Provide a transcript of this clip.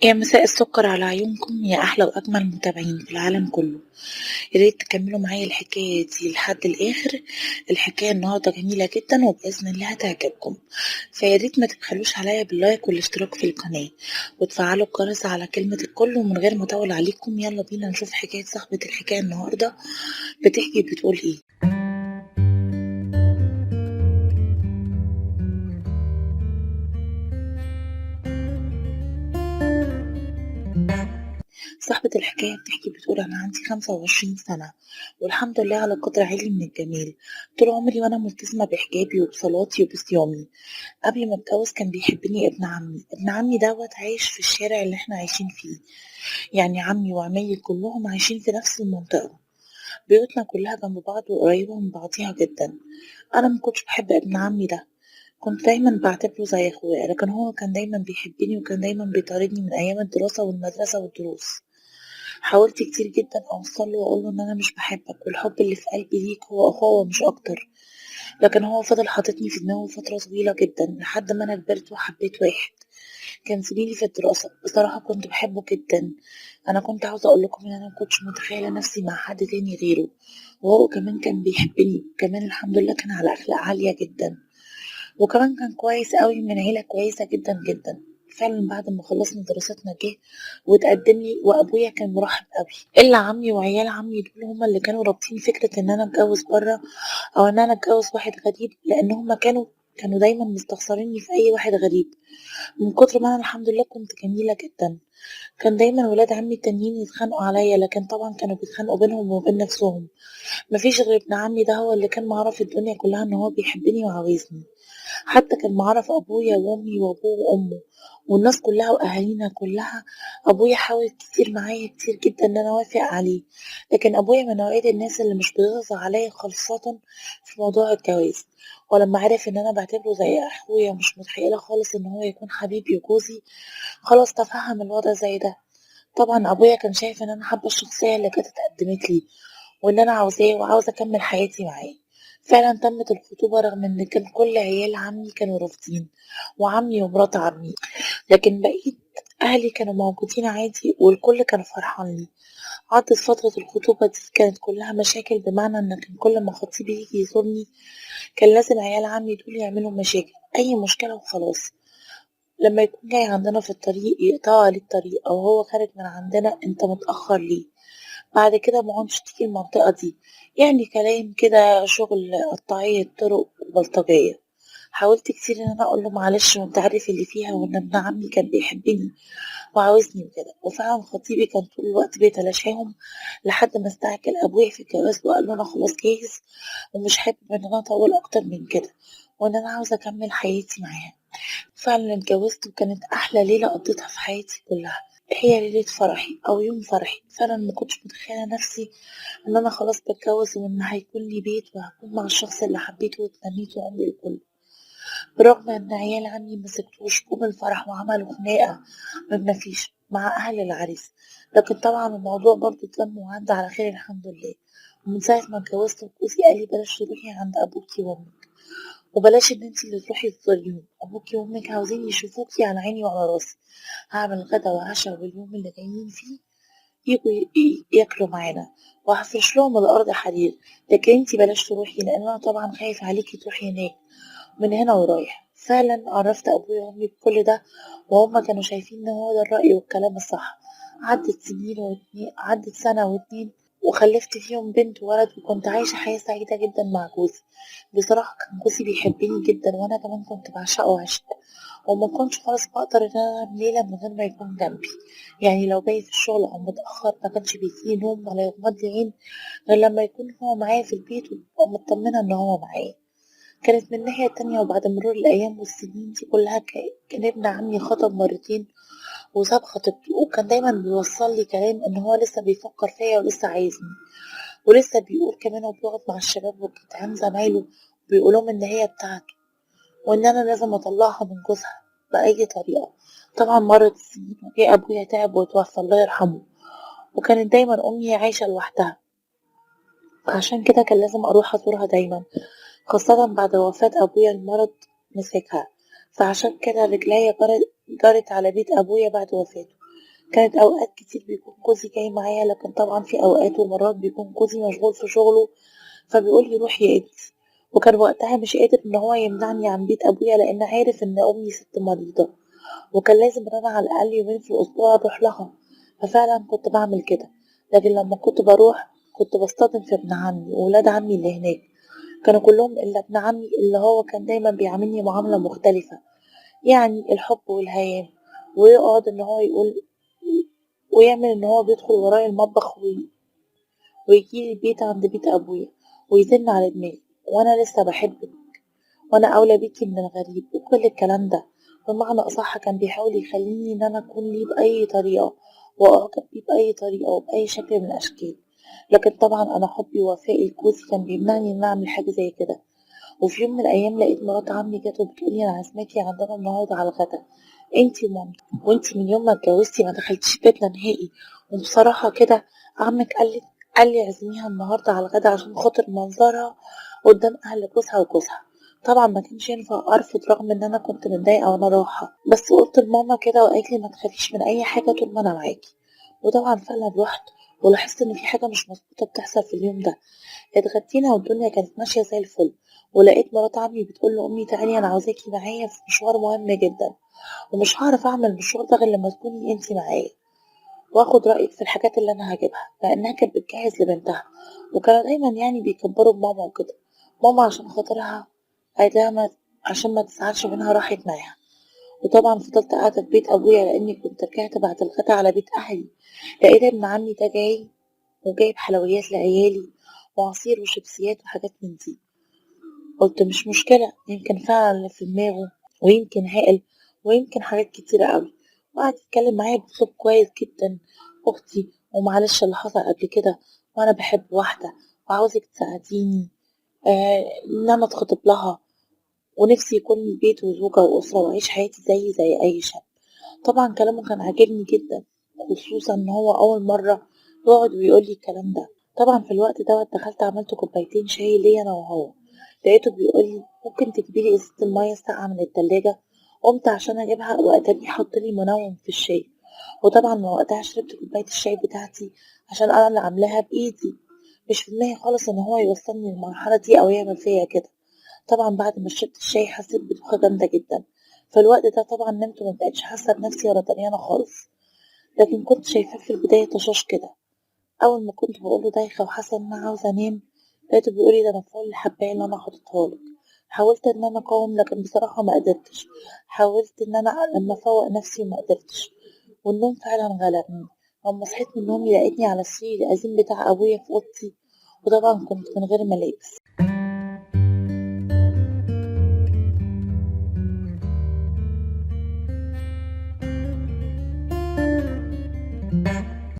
يا مساء السكر على عيونكم يا أحلى وأجمل متابعين في العالم كله. يا ريت تكملوا معايا الحكاية دي لحد الآخر. الحكاية النهاردة جميلة جدا وبإذن الله هتعجبكم، فيا ريت ما تبخلوش عليا باللايك والاشتراك في القناة وتفعلوا الجرس على كلمة الكل. ومن غير ما أطول عليكم يلا بينا نشوف حكاية صاحبة الحكاية النهاردة بتقول إيه. صاحبة الحكاية بتقول أنا عندي 25 سنة والحمد لله على قدر عالي من الجمال. طول عمري وأنا ملتزمة بحجابي وبصلاتي وبصيامي. قبل ما اتجوز كان بيحبني ابن عمي دوت عايش في الشارع اللي احنا عايشين فيه. يعني عمي وعمي كلهم عايشين في نفس المنطقة. بيوتنا كلها جنب بعض وقريبة من بعضيها جدا. أنا ما كنتش بحب ابن عمي ده، كنت دايما بعتبره زي أخويا، لكن هو كان دايما بيحبني وكان دايما بيطاردني من أيام الدراسة والمدرسة والدروس. حاولت كتير جدا أوصله وأقوله إن أنا مش بحبك والحب اللي في قلبي ليك هو أخوة مش أكتر، لكن هو فضل حاططني في دماغه فترة طويلة جدا لحد ما أنا كبرت وحبيت واحد كان زميلي في الدراسة. بصراحة كنت بحبه جدا. أنا كنت عاوزة أقول لكم إن أنا مكنتش متخيلة نفسي مع حد تاني غيره، وهو كمان كان بيحبني، كمان الحمد لله كان على أخلاق عالية جدا، وكمان كان كويس قوي من عيلة كويسة جدا جدا. فعلا بعد ما خلصنا دراستنا جه وتقدم لي، وابويا كان مرحب قوي، الا عمي وعيال عمي دول هما اللي كانوا رابطين فكره ان انا اتجوز بره او ان انا اتجوز واحد غريب، لان هما كانوا دايما مستخسريني في اي واحد غريب. من كتر ما انا الحمد لله كنت جميله جدا، كان دايما ولاد عمي التانيين يتخانقوا عليا، لكن طبعا كانوا بيتخانقوا بينهم وبين نفسهم. مفيش غير ابن عمي ده هو اللي كان معرف الدنيا كلها ان هو بيحبني وعاوزني. حتى كان معرف ابويا وامي وابوه وامه والناس كلها واهالينا كلها. ابويا حاول كتير معايا كتير جدا ان انا اوافق عليه، لكن ابويا من نوعية الناس اللي مش بترضى عليا خاصة في موضوع الجواز. ولما عرف ان انا بعتبره زي اخويا ومش متخيلة خالص ان هو يكون حبيبي وجوزي، خلاص تفهم الوضع زي ده. طبعا ابويا كان شايف ان انا حابة الشخصية اللي كانت اتقدمت لي وإن أنا عاوزاه وعاوزة أكمل حياتي معاه. فعلا تمت الخطوبة رغم إن كان كل عيال عمي كانوا رافضين، وعمي ومرات عمي، لكن بقيت أهلي كانوا موجودين عادي والكل كان فرحان لي. عدت فترة الخطوبة دي كانت كلها مشاكل، بمعنى إن كان كل ما خطيبي يجي يزورني كان لازم عيال عمي دول يعملوا مشاكل، أي مشكلة وخلاص. لما يكون جاي عندنا في الطريق يقطعوا عليه الطريق، أو هو خارج من عندنا أنت متأخر ليه، بعد كده ما عدتش تيجي المنطقة دي. يعني كلام كده شغل قطاعية طرق وبلطجية. حاولت كتير ان انا اقول له معلش وانت عارف اللي فيها وان ابن عمي كان بيحبني وعاوزني وكده، وفعلا خطيبي كان طول الوقت بيتلاشاهم لحد ما استعجل ابويا في الجواز وقال له انا خلاص جاهز ومش حابب ان انا اطول اكتر من كده وان انا عاوزه اكمل حياتي معاه. فعلا اتجوزت وكانت احلى ليله قضيتها في حياتي كلها، هي ليلة فرحي أو يوم فرحي. فعلا ما كنتش متخيلة نفسي إن أنا خلاص بتجوز وإن هيكون لي بيت وهكون مع الشخص اللي حبيته واتمنيته عمري كله. برغم إن عيال عمي مسكتوش جم الفرح وعملوا خناقة مفيش مع أهل العريس، لكن طبعا الموضوع برضه اتلم وعدى على خير الحمد لله. ومن ساعة ما اتجوزت جوزي قال لي بلاش تروحي عند أبوكي وأمك، وبلاش إن انتي اللي تروحي تزوريهم، أبوكي وأمك عاوزين يشوفوكي على عيني وعلى راسي. هعمل غدا وعشاء واليوم اللي جايين فيه يجوا ياكلوا معانا، وهفرش لهم الأرض حرير، لكن انتي بلاش تروحي لأن أنا طبعا خايف عليكي تروحي هناك من هنا ورايح. فعلا عرفت أبويا وأمي بكل ده، وهما كانوا شايفين إن هو ده الرأي والكلام الصح. عدت سنة واتنين وخلفت فيهم بنت وولد، وكنت عايشة حياة سعيدة جدا مع جوزي. بصراحة كان جوزي بيحبني جدا وأنا كمان كنت بعشقه عشق، وما كنتش خالص بقدر إن أنا أنام ليلة من غير ما يكون جنبي. يعني لو جاي في الشغل أو متأخر ما كانش بيجيلي نوم ولا يغمض لي عين غير لما يكون هو معايا في البيت وأبقى مطمنة إن هو معايا. كانت من الناحية التانية وبعد مرور الأيام والسنين دي كلها كان ابن عمي خطب مرتين وساب خطيبته، وكان دايما بيوصل لي كلام إن هو لسه بيفكر فيا ولسه عايزني، ولسه بيقول كمان وبيقعد مع الشباب والجدعان زمايله بيقولهم إن هي بتاعته وإن أنا لازم أطلعها من جوزها بأي طريقة. طبعا مرت السنين وجه أبويا تعب وتوفى الله يرحمه، وكانت دايما أمي عايشة لوحدها، عشان كده كان لازم أروح أزورها دايما، خاصة بعد وفاة أبويا المرض مسكها. فعشان كده رجليا جرت على بيت أبويا بعد وفاته، كانت أوقات كتير بيكون جوزي جاي معايا، لكن طبعا في أوقات ومرات بيكون جوزي مشغول في شغله فبيقول لي روحي انت. وكان وقتها مش قادر ان هو يمنعني عن بيت ابويا لان عارف ان امي ست مريضة، وكان لازم ان انا على الاقل يومين في الاسبوع اروح لها. ففعلا كنت بعمل كده، لكن لما كنت بروح كنت بصطدم في ابن عمي وولاد عمي اللي هناك. كانوا كلهم الا ابن عمي اللي هو كان دايما بيعاملني معاملة مختلفة، يعني الحب والهيام، ويقعد ان هو يقول ويعمل ان هو بيدخل ورايا المطبخ ويجيلي البيت عند بيت ابويا ويزن على دماغي وانا لسه بحبك وانا اولى بيكي من الغريب وكل الكلام ده. بمعنى اصح كان بيحاول يخليني ان انا اكون ليه باي طريقه واعجب بيه باي طريقه وباي شكل من الاشكال. لكن طبعا انا حبي ووفائي لجوزي كان بيمنعني ان اعمل حاجه زي كده. وفي يوم من الايام لقيت مرات عمي جت وبتقولي انا عازماكي عندنا النهارده على الغدا، انتي ومامتك، وانتي من يوم ما اتجوزتي ما دخلتيش بيتنا نهائي. وبصراحه كده عمك قال لي اعزميها النهارده على الغدا عشان خاطر منظرها قدام اهل جوزها وجوزها. طبعا ما كانش ينفع ارفض رغم ان انا كنت متضايقه وانا رايحه، بس قلت لماما كده وقالت لي ما تخافيش من اي حاجه طول ما انا معاكي. وطبعا فعلا رحت ولاحظت ان في حاجه مش مظبوطه بتحصل في اليوم ده. اتغدينا والدنيا كانت ماشية زي الفل، ولقيت مرات عمي بتقول لأمي تعالي أنا عاوزاكي معايا في مشوار مهم جدا، ومش هعرف أعمل المشوار ده غير لما تكوني انتي معايا واخد رأيك في الحاجات اللي أنا هجيبها، لأنها كانت بتجهز لبنتها. وكانوا دايما يعني بيكبروا بماما وكده. ماما عشان خاطرها قالت لها عشان ما تزعلش منها راحت معاها. وطبعا فضلت قاعدة في بيت أبويا لأني كنت رجعت بعد الغدا على بيت أهلي. لقيت ابن عمي ده جاي وجايب حلويات لعيالي وعصير وشيبسيات وحاجات من دي. قلت مش مشكلة، يمكن فعلا اللي في دماغه، ويمكن عاقل، ويمكن حاجات كتيرة قوي. وقعد يتكلم معايا بأسلوب كويس جدا. أختي ومعلش اللي حصل قبل كده، وأنا بحب واحدة وعاوزك تساعديني إن أنا أتخطب لها، ونفسي يكون لي بيت وزوجة وأسرة وأعيش حياتي زي أي شاب. طبعا كلامه كان عاجبني جدا، خصوصا إن هو أول مرة يقعد ويقول لي الكلام ده. طبعا في الوقت دوت دخلت عملت كوبايتين شاي ليا أنا وهو. لقيته بيقول لي ممكن تجيبيلي ازازة المية الساقعة من التلاجة. قمت عشان اجيبها واتاريه حط لي منوم في الشاي. وطبعا من وقتها شربت كوباية الشاي بتاعتي عشان انا اللي عاملاها بايدي. مش في دماغي خالص ان هو يوصلني للمرحلة دي او يعمل فيا كده. طبعا بعد ما شربت الشاي حسيت بدوخة جامدة جدا. في الوقت ده طبعا نمت ومبقتش حاسة بنفسي ولا دريانة خالص، لكن كنت شايفاه في البداية طشاش كده. أول ما كنت بقوله دايخة وحاسة إن أنا عاوزة أنام لقيته بيقولي ده أنا فوق الحباية اللي أنا حاططها لك. حاولت إن أنا أقاوم لكن بصراحة ما قدرتش. حاولت إن أنا لما أفوق نفسي وما قدرتش، والنوم فعلا غلبني. لما صحيت من نومي لقيتني على السرير القديم بتاع أبويا في أوضتي، وطبعا كنت من غير ملابس.